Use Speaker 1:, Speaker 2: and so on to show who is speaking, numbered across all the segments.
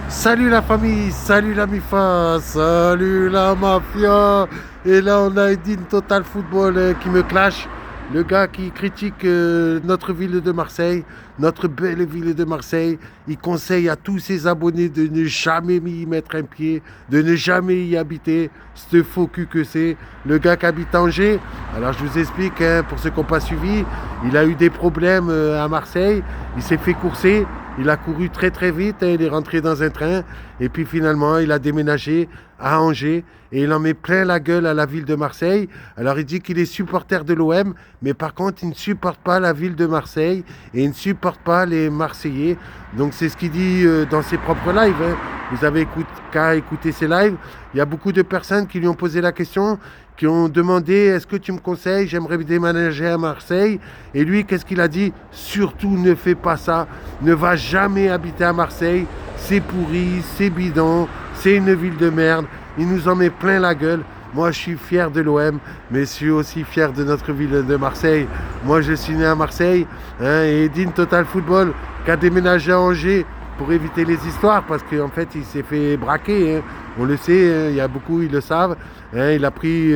Speaker 1: Salut la famille, salut la MIFA, salut la mafia. Et là on a Edine Total Football qui me clash. Le gars qui critique notre ville de Marseille, notre belle ville de Marseille. Il conseille à tous ses abonnés de ne jamais y mettre un pied, de ne jamais y habiter. Ce faux cul que c'est. Le gars qui habite à Angers. Alors je vous explique, hein, pour ceux qui n'ont pas suivi, il a eu des problèmes à Marseille. Il s'est fait courser. Il a couru très très vite, hein, il est rentré dans un train et puis finalement il a déménagé à Angers et il en met plein la gueule à la ville de Marseille. Alors il dit qu'il est supporter de l'OM, mais par contre il ne supporte pas la ville de Marseille et il ne supporte pas les Marseillais. Donc c'est ce qu'il dit dans ses propres lives, hein. Vous avez qu'à écouter ses lives. Il y a beaucoup de personnes qui lui ont posé la question, qui ont demandé est-ce que tu me conseilles, j'aimerais déménager à Marseille. Et lui, qu'est-ce qu'il a dit? Surtout ne fais pas ça, ne va jamais habiter à Marseille, c'est pourri, c'est bidon, c'est une ville de merde. Il nous en met plein la gueule. Moi, je suis fier de l'OM, mais je suis aussi fier de notre ville de Marseille. Moi, je suis né à Marseille, hein, et Edine Total Football, qui a déménagé à Angers pour éviter les histoires, parce qu'en fait, il s'est fait braquer, hein. On le sait, hein, il y a beaucoup, ils le savent, hein. Il a pris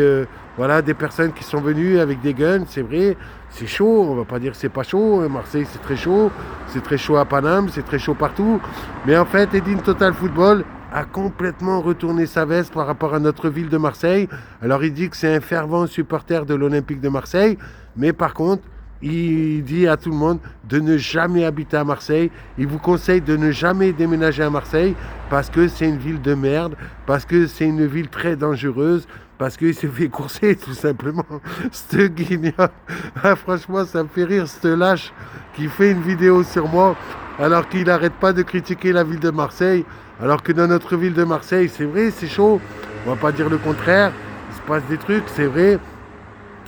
Speaker 1: voilà, des personnes qui sont venues avec des guns, c'est vrai, c'est chaud, on va pas dire que c'est pas chaud, hein. Marseille c'est très chaud à Paname, c'est très chaud partout, mais en fait, Edine Total Football a complètement retourné sa veste par rapport à notre ville de Marseille. Alors il dit que c'est un fervent supporter de l'Olympique de Marseille, mais par contre, il dit à tout le monde de ne jamais habiter à Marseille. Il vous conseille de ne jamais déménager à Marseille parce que c'est une ville de merde, parce que c'est une ville très dangereuse, parce qu'il se fait courser tout simplement. Ce guignol, ah, franchement, ça me fait rire, ce lâche qui fait une vidéo sur moi alors qu'il n'arrête pas de critiquer la ville de Marseille. Alors que dans notre ville de Marseille, c'est vrai, c'est chaud. On va pas dire le contraire. Il se passe des trucs, c'est vrai.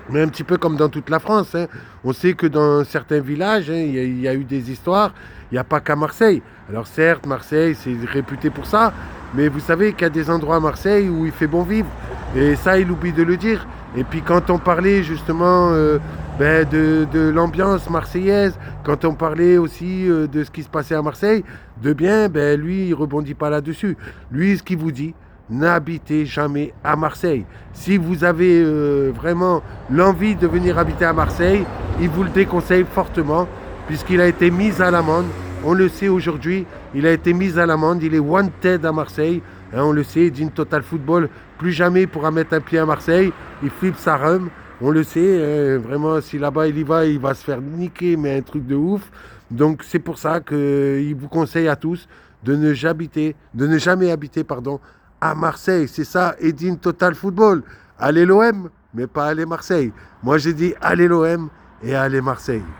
Speaker 1: Mais un petit peu comme dans toute la France, hein. On sait que dans certains villages, hein, il y a eu des histoires. Il n'y a pas qu'à Marseille. Alors certes, Marseille, c'est réputé pour ça. Mais vous savez qu'il y a des endroits à Marseille où il fait bon vivre. Et ça, il oublie de le dire. Et puis quand on parlait justement de l'ambiance marseillaise, quand on parlait aussi de ce qui se passait à Marseille, de bien, lui, il rebondit pas là-dessus. Lui, ce qu'il vous dit, n'habitez jamais à Marseille. Si vous avez vraiment l'envie de venir habiter à Marseille, il vous le déconseille fortement, puisqu'il a été mis à l'amende. On le sait aujourd'hui, il a été mis à l'amende, il est wanted à Marseille. Hein, on le sait, Edine Total Football, plus jamais il pourra mettre un pied à Marseille. Il flippe sa rhum, on le sait. Vraiment, si là-bas il va se faire niquer, mais un truc de ouf. Donc c'est pour ça qu'il vous conseille à tous de ne jamais habiter, pardon, à Marseille. C'est ça, Edine Total Football. Allez l'OM, mais pas allez Marseille. Moi j'ai dit allez l'OM et allez Marseille.